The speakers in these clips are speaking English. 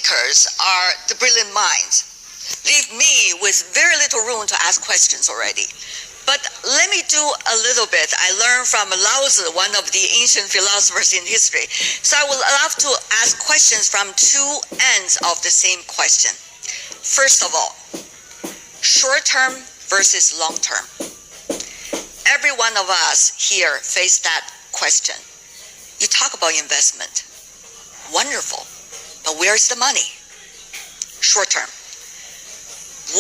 speakers are the brilliant minds. Leave me with very little room to ask questions already. But let me do a little bit. I learned from Lao Tzu, one of the ancient philosophers in history. So I would love to ask questions from two ends of the same question. First of all, short-term versus long-term. Every one of us here face that question. You talk about investment. Wonderful. But where's the money? Short-term.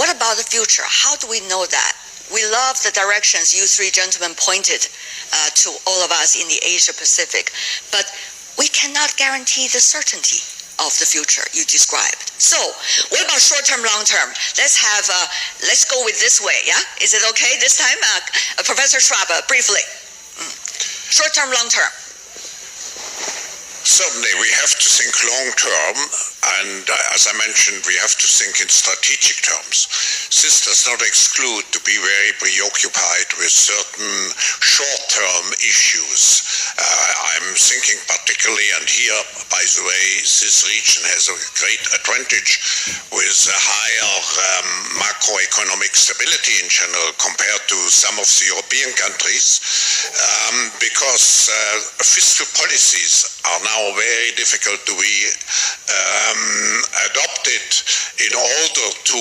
What about the future? How do we know that? We love the directions you three gentlemen pointed to all of us in the Asia Pacific, but we cannot guarantee the certainty of the future you described. So, what about short-term, long-term? Let's go with this way, yeah? Is it okay this time? Professor Schwab, briefly. Short-term, long-term. Certainly, we have to think long-term, and as I mentioned, we have to think in strategic terms. This does not exclude to be very preoccupied with certain short-term issues. I'm thinking particularly, and here, by the way, this region has a great advantage with a higher macroeconomic stability in general compared to some of the European countries, because fiscal policies are now very difficult to be adopted in order to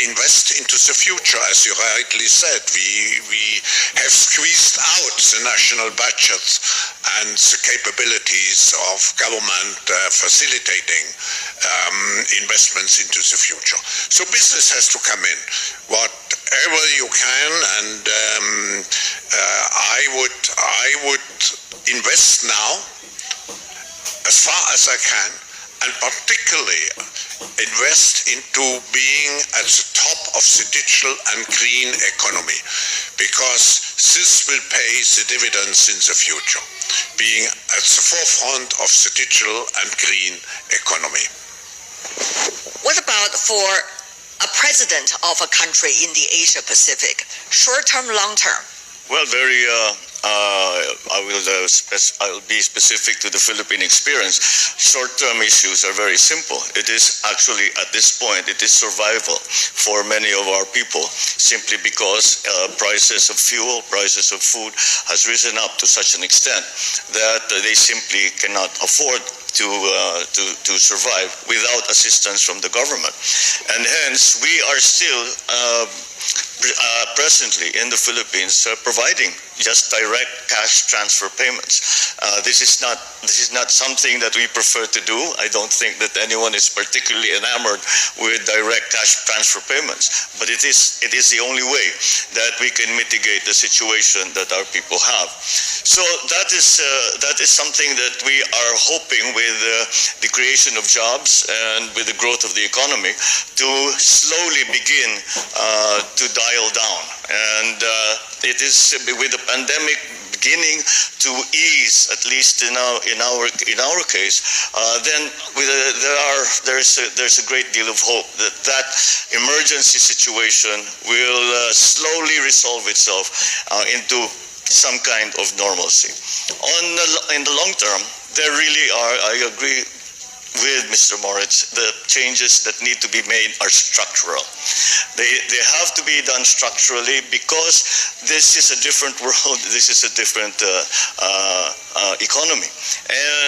invest into the future. As you rightly said, we have squeezed out the national budgets and the capabilities of government facilitating investments into the future. So business has to come in whatever you can, and I would invest now as far as I can, and particularly invest into being at the top of the digital and green economy, because this will pay the dividends in the future, being at the forefront of the digital and green economy. What about for a president of a country in the Asia Pacific? Short-term, long-term? Well, I will be specific to the Philippine experience. Short-term issues are very simple. It is actually, at this point, it is survival for many of our people, simply because prices of fuel, prices of food has risen up to such an extent that they simply cannot afford to survive without assistance from the government. And hence, we are still presently in the Philippines providing just direct cash transfer payments. This is not something that we prefer to do. I don't think that anyone is particularly enamored with direct cash transfer payments, but it is the only way that we can mitigate the situation that our people have. So that is something that we are hoping with the creation of jobs and with the growth of the economy to slowly begin to dial down. And it is with the pandemic beginning to ease, at least in our case, then there's a great deal of hope that emergency situation will slowly resolve itself into some kind of normalcy. In the long term, there really are, I agree with Mr. Moritz, the changes that need to be made are structural. They have to be done structurally, because this is a different world, this is a different economy.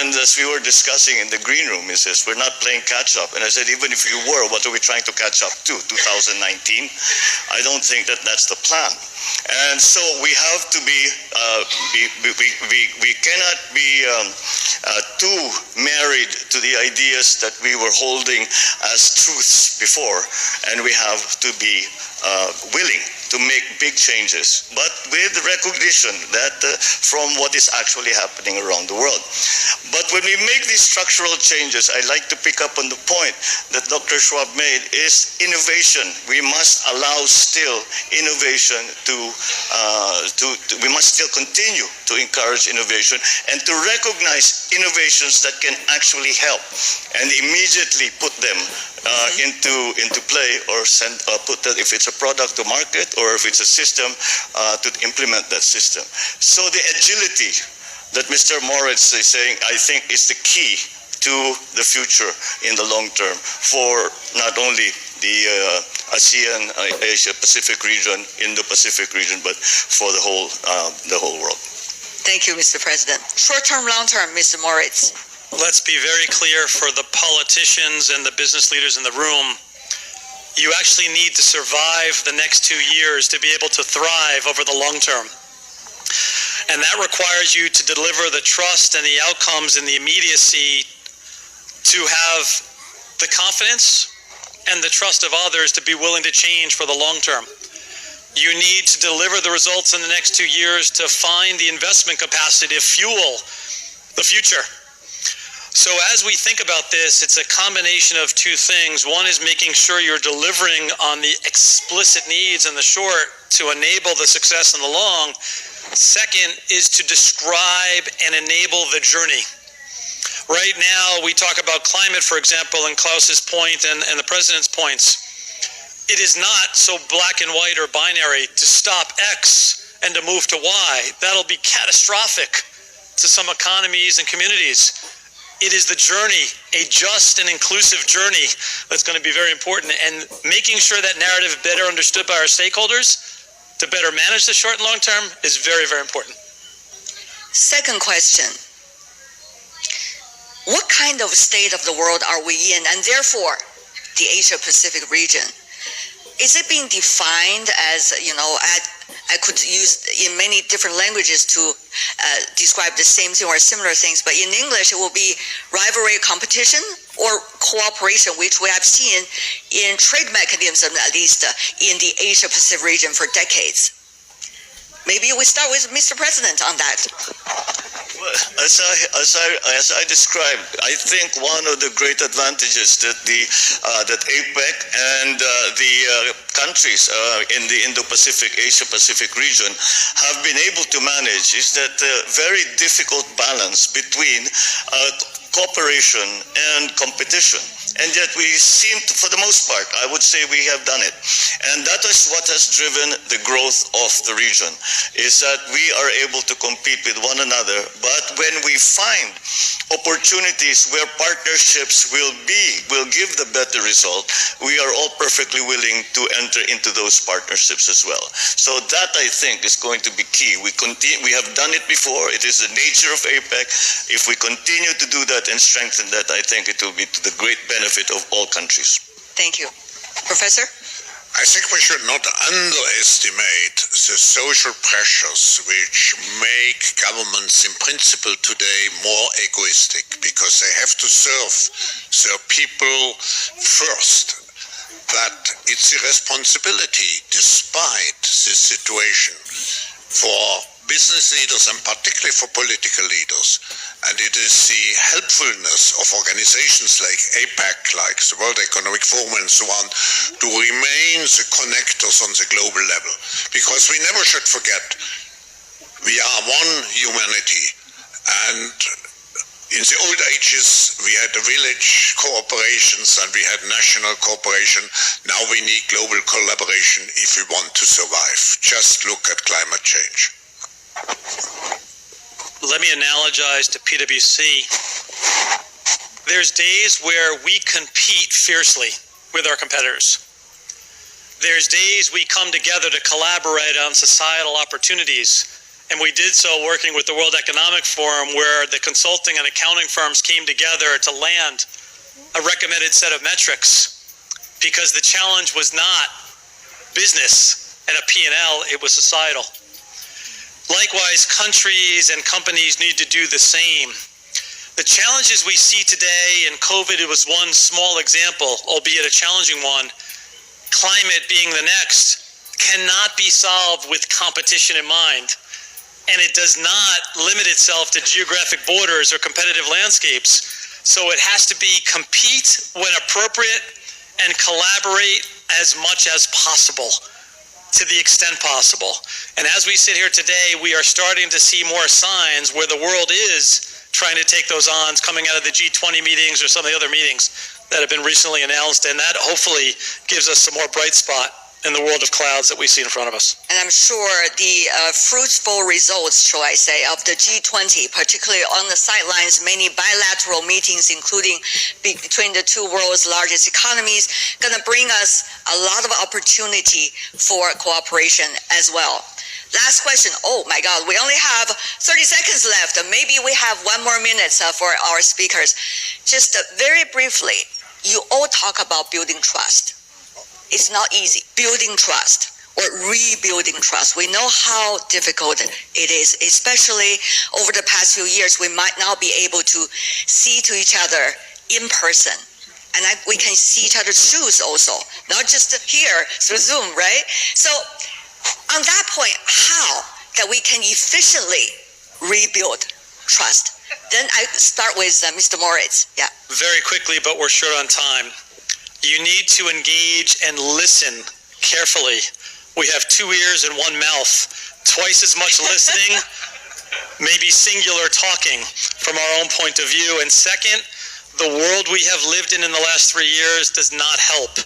And as we were discussing in the green room, he says, we're not playing catch up. And I said, even if you were, what are we trying to catch up to? 2019? I don't think that that's the plan. And so we have to be, we cannot be too married to the ideas that we were holding as truths before, and we have to be willing to make big changes, but with recognition that from what is actually happening around the world. But when we make these structural changes, I like to pick up on the point that Dr. Schwab made, is innovation. We must allow still innovation we must still continue to encourage innovation and to recognize innovations that can actually help and immediately put them into play, or put that, if it's a product to market or if it's a system, to implement that system. So the agility that Mr. Moritz is saying, I think, is the key to the future in the long term for not only the ASEAN, Asia-Pacific region, Indo-Pacific region, but for the whole world. Thank you, Mr. President. Short-term, long-term, Mr. Moritz. Let's be very clear for the politicians and the business leaders in the room. You actually need to survive the next 2 years to be able to thrive over the long term. And that requires you to deliver the trust and the outcomes and the immediacy to have the confidence and the trust of others to be willing to change for the long term. You need to deliver the results in the next 2 years to find the investment capacity to fuel the future. So as we think about this, it's a combination of two things. One is making sure you're delivering on the explicit needs in the short to enable the success in the long. Second is to describe and enable the journey. Right now, we talk about climate, for example, and Klaus's point and the president's points. It is not so black and white or binary to stop X and to move to Y. That'll be catastrophic to some economies and communities. It is the journey, a just and inclusive journey, that's going to be very important. And making sure that narrative is better understood by our stakeholders to better manage the short and long term is very, very important. Second question. What kind of state of the world are we in, and therefore the Asia-Pacific region? Is it being defined as, I could use in many different languages to describe the same thing or similar things, but in English it will be rivalry, competition, or cooperation, which we have seen in trade mechanism, at least in the Asia-Pacific region for decades. Maybe we start with Mr. President on that. Well, as I described, I think one of the great advantages that that APEC and the countries in the Indo-Pacific, Asia-Pacific region have been able to manage is that very difficult balance between cooperation and competition. And yet we seem to, for the most part, I would say we have done it. And that is what has driven the growth of the region, is that we are able to compete with one another. But when we find opportunities where partnerships will give the better result, we are all perfectly willing to enter into those partnerships as well. So that, I think, is going to be key. We have done it before. It is the nature of APEC. If we continue to do that and strengthen that, I think it will be to the great benefit of all countries. Thank you. Professor? I think we should not underestimate the social pressures which make governments in principle today more egoistic, because they have to serve their people first. But it's a responsibility, despite this situation, for business leaders and particularly for political leaders. And it is the helpfulness of organizations like APEC, like the World Economic Forum and so on, to remain the connectors on the global level. Because we never should forget, we are one humanity. And in the old ages, we had village cooperations and we had national cooperation. Now we need global collaboration if we want to survive. Just look at climate change. Let me analogize to PwC. There's days where we compete fiercely with our competitors. There's days we come together to collaborate on societal opportunities, and we did so working with the World Economic Forum, where the consulting and accounting firms came together to land a recommended set of metrics, because the challenge was not business and a P&L, it was societal. Likewise, countries and companies need to do the same. The challenges we see today, and COVID it was one small example, albeit a challenging one, climate being the next, cannot be solved with competition in mind. And it does not limit itself to geographic borders or competitive landscapes. So it has to be compete when appropriate and collaborate as much as possible, to the extent possible. And as we sit here today, we are starting to see more signs where the world is trying to take those on, coming out of the G20 meetings or some of the other meetings that have been recently announced, and that hopefully gives us some more bright spot in the world of clouds that we see in front of us. And I'm sure the fruitful results, shall I say, of the G20, particularly on the sidelines, many bilateral meetings, including between the two world's largest economies, going to bring us a lot of opportunity for cooperation as well. Last question. Oh my God, we only have 30 seconds left. Maybe we have 1 more minute for our speakers. Just very briefly, you all talk about building trust. It's not easy. Building trust or rebuilding trust. We know how difficult it is, especially over the past few years. We might not be able to see to each other in person. And we can see each other's shoes also, not just here through Zoom, right? So on that point, how that we can efficiently rebuild trust? Then I start with Mr. Moritz. Yeah. Very quickly, but we're short on time. You need to engage and listen carefully. We have 2 ears and 1 mouth, twice as much listening, maybe singular talking from our own point of view. And second, the world we have lived in the last 3 years does not help.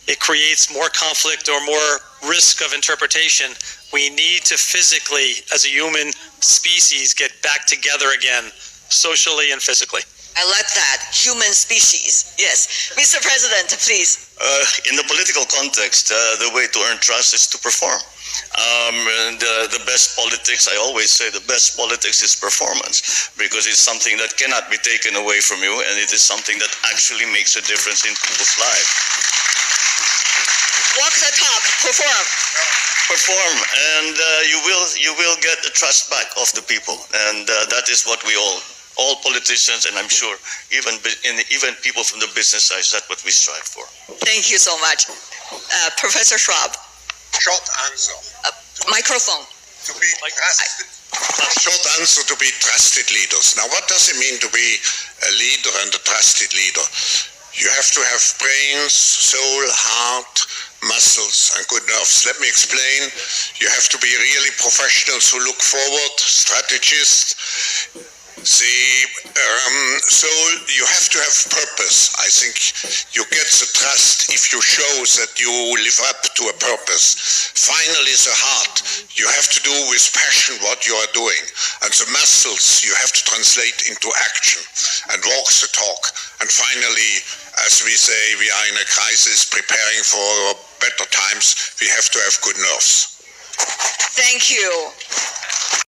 It creates more conflict or more risk of interpretation. We need to physically, as a human species, get back together again, socially and physically. I like that. Human species. Yes. Mr. President, please. In the political context, the way to earn trust is to perform. The best politics, I always say the best politics is performance, because it's something that cannot be taken away from you, and it is something that actually makes a difference in people's lives. Walk the talk, perform. Perform, and you will get the trust back of the people, and that is what we all politicians, and I'm sure even people from the business side, that's what we strive for. Thank you so much. Professor Schwab. Short answer. Microphone. To be trusted. Short answer: to be trusted leaders. Now, what does it mean to be a leader and a trusted leader? You have to have brains, soul, heart, muscles, and good nerves. Let me explain. You have to be really professionals who look forward, strategists. So you have to have purpose. I think you get the trust if you show that you live up to a purpose. Finally, the heart. You have to do with passion what you are doing. And the muscles you have to translate into action and walk the talk. And finally, as we say, we are in a crisis preparing for better times. We have to have good nerves. Thank you.